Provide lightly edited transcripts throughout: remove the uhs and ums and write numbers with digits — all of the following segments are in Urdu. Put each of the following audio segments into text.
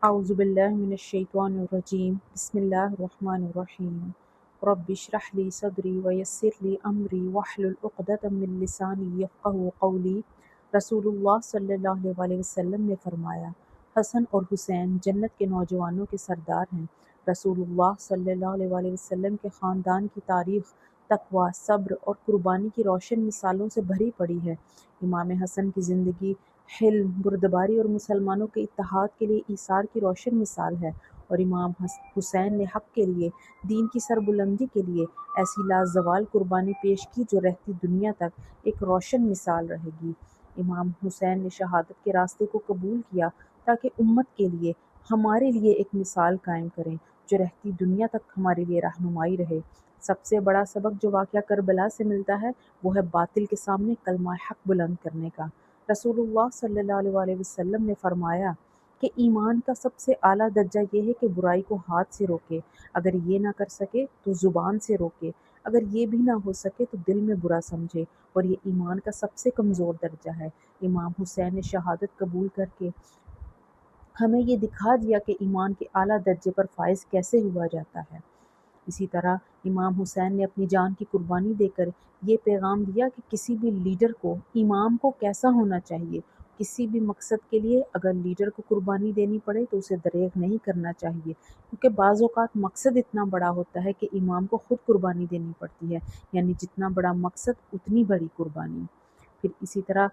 اعوذ باللہ من الشیطان الرجیم بسم اللہ الرحمن الرحیم رب اشرح لی صدری ویسر لی امری واحلل عقدۃ من لسانی یفقہوا قولی۔ رسول اللہ صلی اللہ علیہ وسلم نے فرمایا، حسن اور حسین جنت کے نوجوانوں کے سردار ہیں۔ رسول اللہ صلی اللہ علیہ وسلم کے خاندان کی تاریخ تقویٰ، صبر اور قربانی کی روشن مثالوں سے بھری پڑی ہے۔ امام حسن کی زندگی حلم، بردباری اور مسلمانوں کے اتحاد کے لیے ایثار کی روشن مثال ہے، اور امام حسین نے حق کے لیے، دین کی سربلندی کے لیے ایسی لازوال قربانی پیش کی جو رہتی دنیا تک ایک روشن مثال رہے گی۔ امام حسین نے شہادت کے راستے کو قبول کیا تاکہ امت کے لیے، ہمارے لیے ایک مثال قائم کریں جو رہتی دنیا تک ہمارے لیے رہنمائی رہے۔ سب سے بڑا سبق جو واقعہ کربلا سے ملتا ہے وہ ہے باطل کے سامنے کلمہ حق بلند کرنے کا۔ رسول اللہ صلی اللہ علیہ وسلم نے فرمایا کہ ایمان کا سب سے اعلیٰ درجہ یہ ہے کہ برائی کو ہاتھ سے روکے، اگر یہ نہ کر سکے تو زبان سے روکے، اگر یہ بھی نہ ہو سکے تو دل میں برا سمجھے، اور یہ ایمان کا سب سے کمزور درجہ ہے۔ امام حسین نے شہادت قبول کر کے ہمیں یہ دکھا دیا کہ ایمان کے اعلیٰ درجے پر فائز کیسے ہوا جاتا ہے۔ اسی طرح امام حسین نے اپنی جان کی قربانی دے کر یہ پیغام دیا کہ کسی بھی لیڈر کو، امام کو کیسا ہونا چاہیے۔ کسی بھی مقصد کے لیے اگر لیڈر کو قربانی دینی پڑے تو اسے دریغ نہیں کرنا چاہیے، کیونکہ بعض اوقات مقصد اتنا بڑا ہوتا ہے کہ امام کو خود قربانی دینی پڑتی ہے، یعنی جتنا بڑا مقصد اتنی بڑی قربانی۔ پھر اسی طرح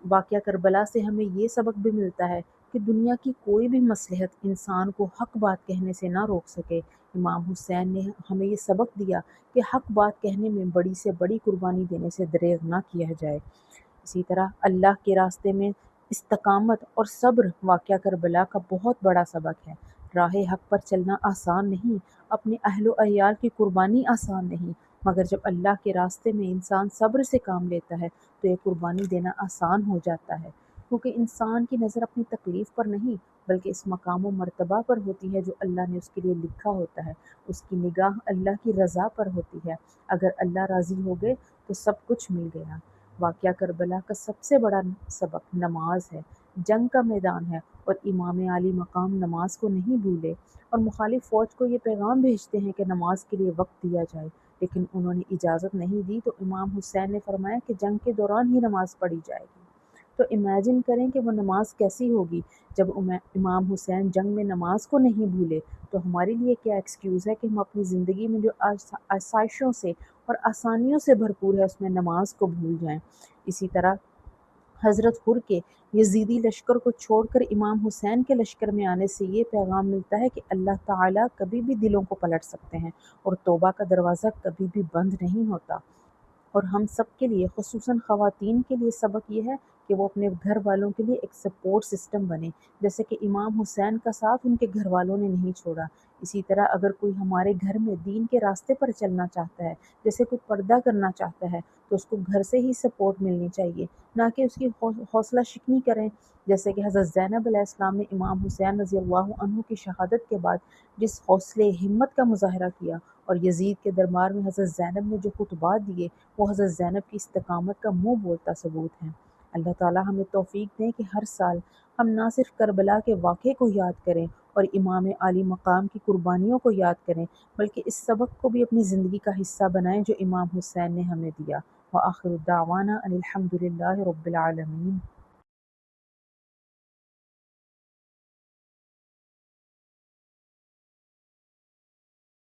واقعہ کربلا سے ہمیں یہ سبق بھی ملتا ہے کہ دنیا کی کوئی بھی مصلحت انسان کو حق بات کہنے سے نہ روک سکے۔ امام حسین نے ہمیں یہ سبق دیا کہ حق بات کہنے میں بڑی سے بڑی قربانی دینے سے دریغ نہ کیا جائے۔ اسی طرح اللہ کے راستے میں استقامت اور صبر واقعہ کربلا کا بہت بڑا سبق ہے۔ راہ حق پر چلنا آسان نہیں، اپنے اہل و عیال کی قربانی آسان نہیں، مگر جب اللہ کے راستے میں انسان صبر سے کام لیتا ہے تو یہ قربانی دینا آسان ہو جاتا ہے، کیونکہ انسان کی نظر اپنی تکلیف پر نہیں بلکہ اس مقام و مرتبہ پر ہوتی ہے جو اللہ نے اس کے لیے لکھا ہوتا ہے۔ اس کی نگاہ اللہ کی رضا پر ہوتی ہے، اگر اللہ راضی ہو گئے تو سب کچھ مل گیا۔ واقعہ کربلا کا سب سے بڑا سبق نماز ہے، جنگ کا میدان ہے، اور امام عالی مقام نماز کو نہیں بھولے، اور مخالف فوج کو یہ پیغام بھیجتے ہیں کہ نماز کے لیے وقت دیا جائے، لیکن انہوں نے اجازت نہیں دی تو امام حسین نے فرمایا کہ جنگ کے دوران ہی نماز پڑھی جائے گی۔ تو امیجن کریں کہ وہ نماز کیسی ہوگی جب امام حسین جنگ میں نماز کو نہیں بھولے، تو ہمارے لیے کیا ایکسکیوز ہے کہ ہم اپنی زندگی میں جو آسائشوں سے اور آسانیوں سے بھرپور ہے اس میں نماز کو بھول جائیں۔ اسی طرح حضرت حر کے یزیدی لشکر کو چھوڑ کر امام حسین کے لشکر میں آنے سے یہ پیغام ملتا ہے کہ اللہ تعالیٰ کبھی بھی دلوں کو پلٹ سکتے ہیں، اور توبہ کا دروازہ کبھی بھی بند نہیں ہوتا۔ اور ہم سب کے لیے، خصوصاً خواتین کے لیے سبق یہ ہے کہ وہ اپنے گھر والوں کے لیے ایک سپورٹ سسٹم بنے، جیسے کہ امام حسین کا ساتھ ان کے گھر والوں نے نہیں چھوڑا۔ اسی طرح اگر کوئی ہمارے گھر میں دین کے راستے پر چلنا چاہتا ہے، جیسے کوئی پردہ کرنا چاہتا ہے، تو اس کو گھر سے ہی سپورٹ ملنی چاہیے، نہ کہ اس کی حوصلہ شکنی کریں، جیسے کہ حضرت زینب علیہ السلام نے امام حسین رضی اللہ عنہ کی شہادت کے بعد جس حوصلے ہمت کا مظاہرہ کیا، اور یزید کے دربار میں حضرت زینب نے جو خطبات دیے وہ حضرت زینب کی استقامت کا منہ بولتا ثبوت ہیں۔ اللہ تعالیٰ ہمیں توفیق دیں کہ ہر سال ہم نہ صرف کربلا کے واقعے کو یاد کریں اور امام عالی مقام کی قربانیوں کو یاد کریں، بلکہ اس سبق کو بھی اپنی زندگی کا حصہ بنائیں جو امام حسین نے ہمیں دیا۔ وآخر دعوانا ان الحمد للہ رب العالمین۔